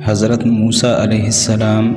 حضرت موسیٰ علیہ السلام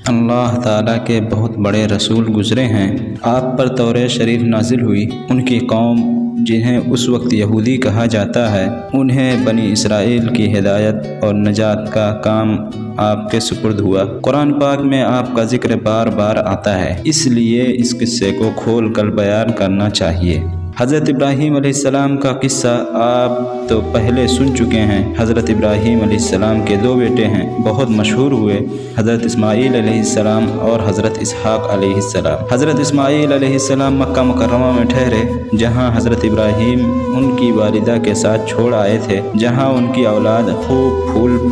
اللہ تعالیٰ کے بہت بڑے رسول گزرے ہیں۔ آپ پر تورات شریف نازل ہوئی۔ ان کی قوم جنہیں اس وقت یہودی کہا جاتا ہے، انہیں بنی اسرائیل کی ہدایت اور نجات کا کام آپ کے سپرد ہوا۔ قرآن پاک میں آپ کا ذکر بار بار آتا ہے، اس لیے اس قصے کو کھول کر بیان کرنا چاہیے۔ حضرت ابراہیم علیہ السلام کا قصہ آپ تو پہلے سن چکے ہیں۔ حضرت ابراہیم علیہ السلام کے دو بیٹے ہیں، بہت مشہور ہوئے، حضرت اسماعیل علیہ السلام اور حضرت اسحاق علیہ السلام۔ حضرت اسماعیل علیہ السلام مکہ مکرمہ میں ٹھہرے، جہاں حضرت ابراہیم ان کی والدہ کے ساتھ چھوڑ آئے تھے، جہاں ان کی اولاد خوب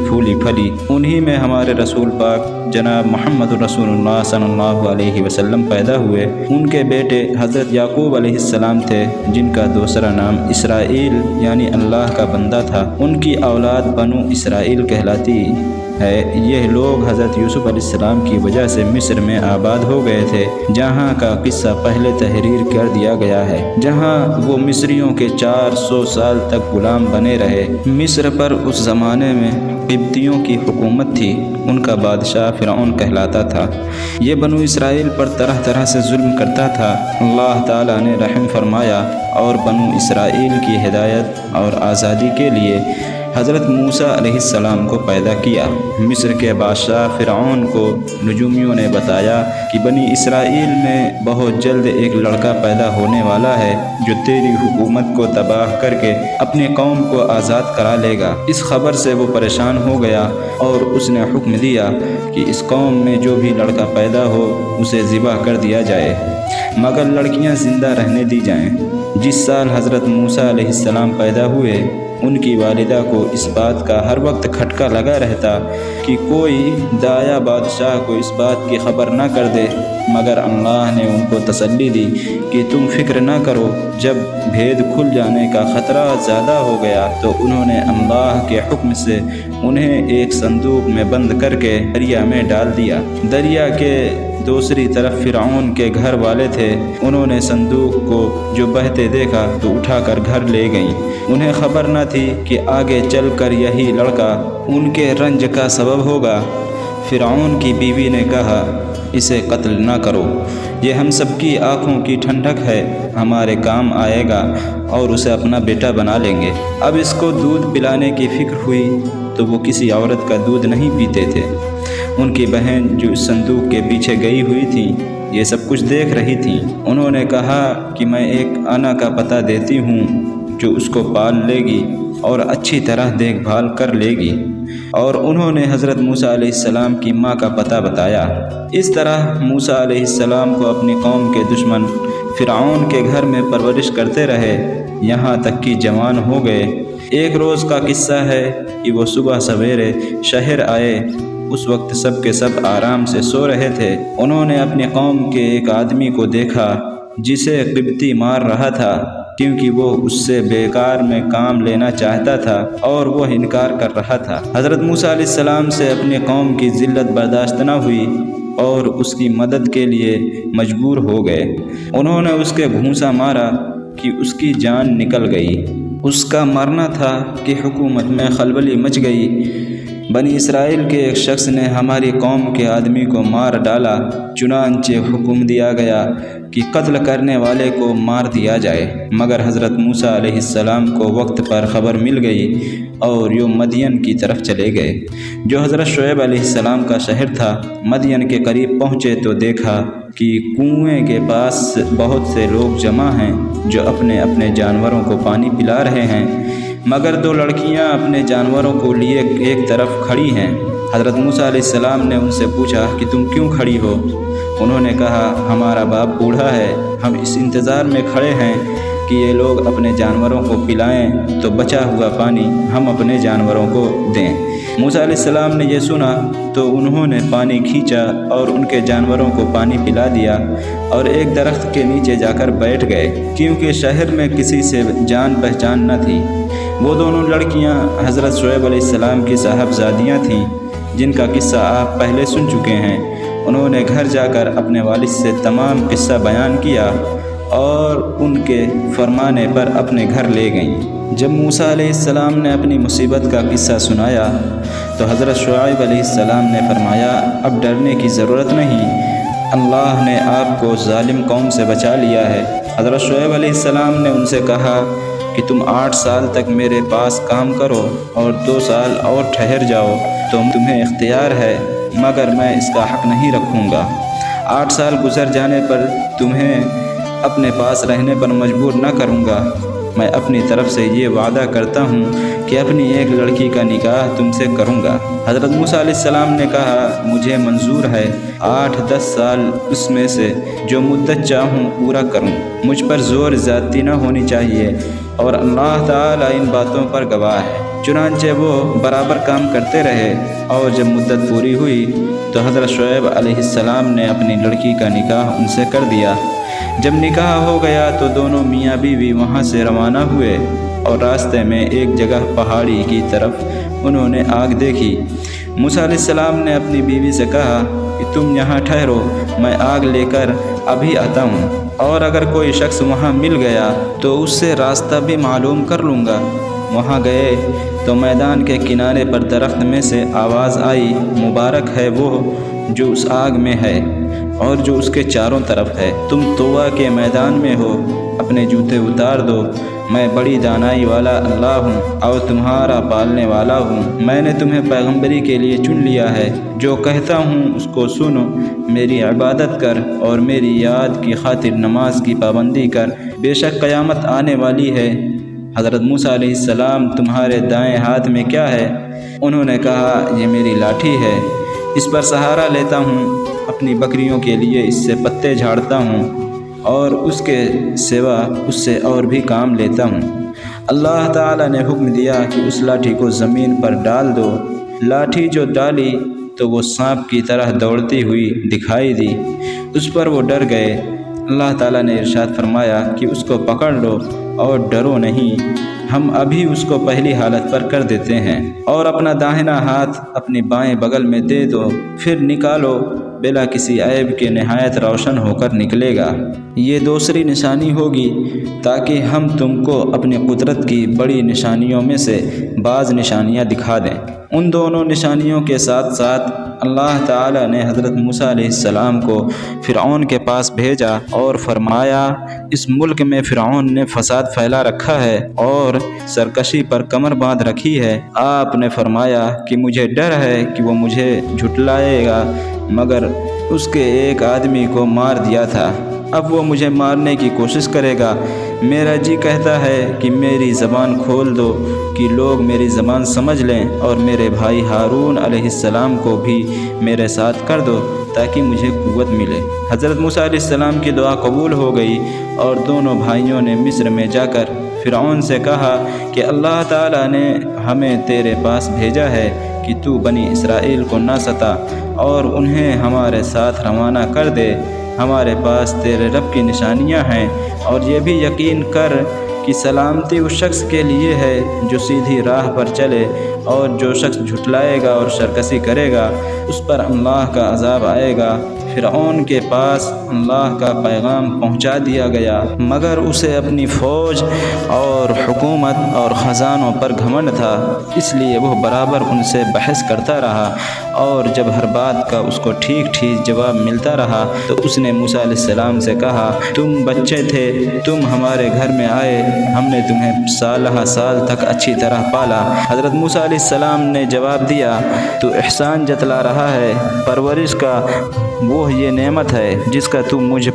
پھولی پھلی۔ انہی میں ہمارے رسول پاک جناب محمد رسول اللہ صلی اللہ علیہ وسلم پیدا ہوئے۔ ان کے بیٹے حضرت یعقوب علیہ السلام تھے، جن کا دوسرا نام اسرائیل یعنی اللہ کا بندہ تھا۔ ان کی اولاد بنو اسرائیل کہلاتی ہے۔ یہ لوگ حضرت یوسف علیہ السلام کی وجہ سے مصر میں آباد ہو گئے تھے، جہاں کا قصہ پہلے تحریر کر دیا گیا ہے، جہاں وہ مصریوں کے 400 سال تک غلام بنے رہے۔ مصر پر اس زمانے میں قبطیوں کی حکومت تھی، ان کا بادشاہ فرعون کہلاتا تھا۔ یہ بنو اسرائیل پر طرح طرح سے ظلم کرتا تھا۔ اللہ تعالیٰ نے رحم فرمایا اور بنو اسرائیل کی ہدایت اور آزادی کے لیے حضرت موسیٰ علیہ السلام کو پیدا کیا۔ مصر کے بادشاہ فرعون کو نجومیوں نے بتایا کہ بنی اسرائیل میں بہت جلد ایک لڑکا پیدا ہونے والا ہے جو تیری حکومت کو تباہ کر کے اپنی قوم کو آزاد کرا لے گا۔ اس خبر سے وہ پریشان ہو گیا اور اس نے حکم دیا کہ اس قوم میں جو بھی لڑکا پیدا ہو اسے ذبح کر دیا جائے، مگر لڑکیاں زندہ رہنے دی جائیں۔ جس سال حضرت موسیٰ علیہ السلام پیدا ہوئے، ان کی والدہ کو اس بات کا ہر وقت کھٹکا لگا رہتا کہ کوئی دایا بادشاہ کو اس بات کی خبر نہ کر دے، مگر اللہ نے ان کو تسلی دی کہ تم فکر نہ کرو۔ جب بھید کھل جانے کا خطرہ زیادہ ہو گیا تو انہوں نے اللہ کے حکم سے انہیں ایک صندوق میں بند کر کے دریا میں ڈال دیا۔ دریا کے دوسری طرف فرعون کے گھر والے تھے، انہوں نے صندوق کو جو بہتے دیکھا تو اٹھا کر گھر لے گئیں۔ انہیں خبر نہ تھی کہ آگے چل کر یہی لڑکا ان کے رنج کا سبب ہوگا۔ فرعون کی بیوی نے کہا، اسے قتل نہ کرو، یہ ہم سب کی آنکھوں کی ٹھنڈک ہے، ہمارے کام آئے گا اور اسے اپنا بیٹا بنا لیں گے۔ اب اس کو دودھ پلانے کی فکر ہوئی تو وہ کسی عورت کا دودھ نہیں پیتے تھے۔ ان کی بہن جو اس صندوق کے پیچھے گئی ہوئی تھی، یہ سب کچھ دیکھ رہی تھی۔ انہوں نے کہا کہ میں ایک انا کا پتہ دیتی ہوں جو اس کو پال لے گی اور اچھی طرح دیکھ بھال کر لے گی، اور انہوں نے حضرت موسیٰ علیہ السلام کی ماں کا پتہ بتایا۔ اس طرح موسیٰ علیہ السلام کو اپنی قوم کے دشمن فرعون کے گھر میں پرورش کرتے رہے، یہاں تک کہ جوان ہو گئے۔ ایک روز کا قصہ ہے کہ وہ صبح سویرے شہر آئے، اس وقت سب کے سب آرام سے سو رہے تھے۔ انہوں نے اپنی قوم کے ایک آدمی کو دیکھا جسے قبطی مار رہا تھا، کیونکہ وہ اس سے بیکار میں کام لینا چاہتا تھا اور وہ انکار کر رہا تھا۔ حضرت موسیٰ علیہ السلام سے اپنی قوم کی ذلت برداشت نہ ہوئی اور اس کی مدد کے لیے مجبور ہو گئے۔ انہوں نے اس کے گھونسا مارا کہ اس کی جان نکل گئی۔ اس کا مرنا تھا کہ حکومت میں خلبلی مچ گئی۔ بنی اسرائیل کے ایک شخص نے ہماری قوم کے آدمی کو مار ڈالا، چنانچہ حکم دیا گیا کہ قتل کرنے والے کو مار دیا جائے، مگر حضرت موسیٰ علیہ السلام کو وقت پر خبر مل گئی اور یہ مدین کی طرف چلے گئے، جو حضرت شعیب علیہ السلام کا شہر تھا۔ مدین کے قریب پہنچے تو دیکھا کہ کنویں کے پاس بہت سے لوگ جمع ہیں جو اپنے اپنے جانوروں کو پانی پلا رہے ہیں، مگر دو لڑکیاں اپنے جانوروں کو لیے ایک طرف کھڑی ہیں۔ حضرت موسیٰ علیہ السلام نے ان سے پوچھا کہ تم کیوں کھڑی ہو؟ انہوں نے کہا، ہمارا باپ بوڑھا ہے، ہم اس انتظار میں کھڑے ہیں کہ یہ لوگ اپنے جانوروں کو پلائیں تو بچا ہوا پانی ہم اپنے جانوروں کو دیں۔ موسیٰ علیہ السلام نے یہ سنا تو انہوں نے پانی کھینچا اور ان کے جانوروں کو پانی پلا دیا اور ایک درخت کے نیچے جا کر بیٹھ گئے، کیونکہ شہر میں کسی سے جان پہچان نہ تھی۔ وہ دونوں لڑکیاں حضرت شعیب علیہ السلام کی صاحبزادیاں تھیں، جن کا قصہ آپ پہلے سن چکے ہیں۔ انہوں نے گھر جا کر اپنے والد سے تمام قصہ بیان کیا اور ان کے فرمانے پر اپنے گھر لے گئیں۔ جب موسیٰ علیہ السلام نے اپنی مصیبت کا قصہ سنایا تو حضرت شعیب علیہ السلام نے فرمایا اب ڈرنے کی ضرورت نہیں، اللہ نے آپ کو ظالم قوم سے بچا لیا ہے۔ حضرت شعیب علیہ السلام نے ان سے کہا کہ تم 8 سال تک میرے پاس کام کرو اور 2 سال اور ٹھہر جاؤ تو تمہیں اختیار ہے، مگر میں اس کا حق نہیں رکھوں گا۔ 8 سال گزر جانے پر تمہیں اپنے پاس رہنے پر مجبور نہ کروں گا۔ میں اپنی طرف سے یہ وعدہ کرتا ہوں کہ اپنی ایک لڑکی کا نکاح تم سے کروں گا۔ حضرت موسیٰ علیہ السلام نے کہا مجھے منظور ہے، 8-10 سال اس میں سے جو مدت چاہوں پورا کروں، مجھ پر زور زیادتی نہ ہونی چاہیے اور اللہ تعالیٰ ان باتوں پر گواہ ہے۔ چنانچہ وہ برابر کام کرتے رہے اور جب مدت پوری ہوئی تو حضرت شعیب علیہ السلام نے اپنی لڑکی کا نکاح ان سے کر دیا۔ جب نکاح ہو گیا تو دونوں میاں بیوی وہاں سے روانہ ہوئے اور راستے میں ایک جگہ پہاڑی کی طرف انہوں نے آگ دیکھی۔ موسیٰ علیہ السلام نے اپنی بیوی سے کہا کہ تم یہاں ٹھہرو، میں آگ لے کر ابھی آتا ہوں، اور اگر کوئی شخص وہاں مل گیا تو اس سے راستہ بھی معلوم کر لوں گا۔ وہاں گئے تو میدان کے کنارے پر درخت میں سے آواز آئی، مبارک ہے وہ جو اس آگ میں ہے اور جو اس کے چاروں طرف ہے، تم طویٰ کے میدان میں ہو، اپنے جوتے اتار دو، میں بڑی دانائی والا اللہ ہوں اور تمہارا پالنے والا ہوں۔ میں نے تمہیں پیغمبری کے لیے چن لیا ہے، جو کہتا ہوں اس کو سنو، میری عبادت کر اور میری یاد کی خاطر نماز کی پابندی کر، بے شک قیامت آنے والی ہے۔ حضرت موسیٰ علیہ السلام تمہارے دائیں ہاتھ میں کیا ہے؟ انہوں نے کہا یہ میری لاٹھی ہے، اس پر سہارا لیتا ہوں، اپنی بکریوں کے لیے اس سے پتے جھاڑتا ہوں اور اس کے سوا اس سے اور بھی کام لیتا ہوں۔ اللہ تعالیٰ نے حکم دیا کہ اس لاٹھی کو زمین پر ڈال دو۔ لاٹھی جو ڈالی تو وہ سانپ کی طرح دوڑتی ہوئی دکھائی دی، اس پر وہ ڈر گئے۔ اللہ تعالیٰ نے ارشاد فرمایا کہ اس کو پکڑ لو اور ڈرو نہیں، ہم ابھی اس کو پہلی حالت پر کر دیتے ہیں، اور اپنا داہنا ہاتھ اپنی بائیں بغل میں دے دو، پھر نکالو، بلا کسی عیب کے نہایت روشن ہو کر نکلے گا۔ یہ دوسری نشانی ہوگی تاکہ ہم تم کو اپنی قدرت کی بڑی نشانیوں میں سے بعض نشانیاں دکھا دیں۔ ان دونوں نشانیوں کے ساتھ ساتھ اللہ تعالیٰ نے حضرت موسیٰ علیہ السلام کو فرعون کے پاس بھیجا اور فرمایا اس ملک میں فرعون نے فساد پھیلا رکھا ہے اور سرکشی پر کمر باندھ رکھی ہے۔ آپ نے فرمایا کہ مجھے ڈر ہے کہ وہ مجھے جھٹلائے گا، مگر اس کے ایک آدمی کو مار دیا تھا، اب وہ مجھے مارنے کی کوشش کرے گا۔ میرا جی کہتا ہے کہ میری زبان کھول دو کہ لوگ میری زبان سمجھ لیں، اور میرے بھائی ہارون علیہ السلام کو بھی میرے ساتھ کر دو تاکہ مجھے قوت ملے۔ حضرت موسیٰ علیہ السلام کی دعا قبول ہو گئی اور دونوں بھائیوں نے مصر میں جا کر فرعون سے کہا کہ اللہ تعالیٰ نے ہمیں تیرے پاس بھیجا ہے کہ تو بنی اسرائیل کو نہ ستا اور انہیں ہمارے ساتھ روانہ کر دے۔ ہمارے پاس تیرے رب کی نشانیاں ہیں، اور یہ بھی یقین کر کہ سلامتی اس شخص کے لیے ہے جو سیدھی راہ پر چلے، اور جو شخص جھٹلائے گا اور سرکشی کرے گا اس پر اللہ کا عذاب آئے گا۔ فرعون کے پاس اللہ کا پیغام پہنچا دیا گیا، مگر اسے اپنی فوج اور حکومت اور خزانوں پر گھمنڈ تھا، اس لیے وہ برابر ان سے بحث کرتا رہا، اور جب ہر بات کا اس کو ٹھیک ٹھیک جواب ملتا رہا تو اس نے موسیٰ علیہ السلام سے کہا تم بچے تھے، تم ہمارے گھر میں آئے، ہم نے تمہیں سالہ سال تک اچھی طرح پالا۔ حضرت موسیٰ علیہ السلام نے جواب دیا تو احسان جتلا رہا ہے، پرورش کا وہ یہ نعمت ہے جس کا تو مجھ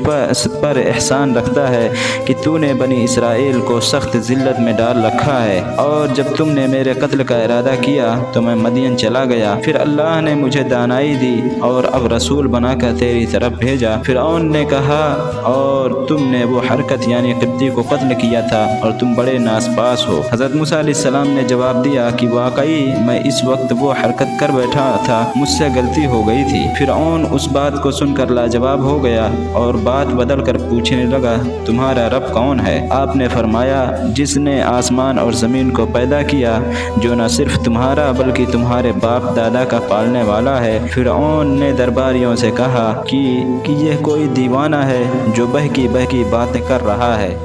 پر احسان رکھتا ہے کہ تو نے بنی اسرائیل کو سخت ذلت میں ڈال رکھا ہے، اور جب تم نے میرے قتل کا ارادہ کیا تو میں مدین چلا گیا، پھر اللہ نے مجھے دانائی دی اور اب رسول بنا کر تیری طرف بھیجا۔ فرعون نے کہا اور تم نے وہ حرکت یعنی قبطی کو قتل کیا تھا اور تم بڑے ناس پاس ہو۔ حضرت موسیٰ علیہ السلام نے جواب دیا کہ واقعی میں اس وقت وہ حرکت کر بیٹھا تھا، مجھ سے غلطی ہو گئی تھی۔ فرعون اس بات کو سن کر لاجواب ہو گیا اور بات بدل کر پوچھنے لگا تمہارا رب کون ہے؟ آپ نے فرمایا جس نے آسمان اور زمین کو پیدا کیا، جو نہ صرف تمہارا بلکہ تمہارے باپ دادا کا پالنے والا ہے۔ فرعون نے درباریوں سے کہا کہ یہ کوئی دیوانہ ہے جو بہکی بہکی باتیں کر رہا ہے۔